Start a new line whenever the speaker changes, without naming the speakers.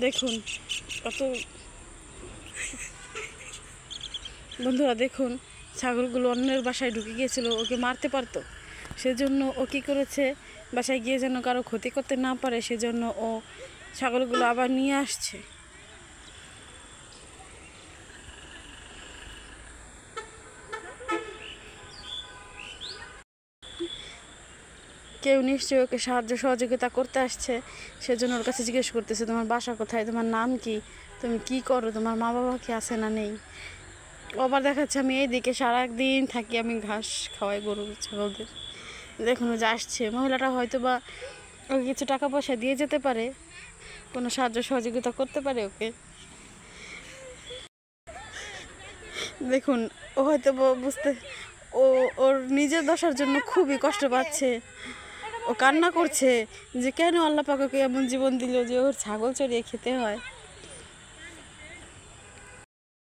দেখুন কত বন্ধুরা, দেখুন ছাগলগুলো অন্যের বাসায় ঢুকে গিয়েছিল, ওকে মারতে পারতো, সেজন্য ও কী করেছে, বাসায় গিয়ে যেন কারো ক্ষতি করতে না পারে সেজন্য ও ছাগলগুলো আবার নিয়ে আসছে। কেউ নিশ্চয়ই ওকে সাহায্য সহযোগিতা করতে আসছে, সেজন্য ওর কাছে জিজ্ঞেস করতেছে তোমার বাসা কোথায়, তোমার নাম কি, তুমি কি করো, তোমার মা বাবা কি আছে না নেই। আবার দেখাচ্ছে আমি এইদিকে সারাদিন থাকি, আমি ঘাস খাওয়াই গরু ছাগলদের। দেখুন ও যে আসছে, মহিলাটা হয়তো বা ওকে কিছু টাকা পয়সা দিয়ে যেতে পারে, কোনো সাহায্য সহযোগিতা করতে পারে ওকে। দেখুন ও হয়তো ও ওর নিজের দশার জন্য খুবই কষ্ট পাচ্ছে, ও কান্না করছে যে কেন আল্লাহ পাক ওকে এমন জীবন দিল যে ওর ছাগল চড়িয়ে খেতে হয়।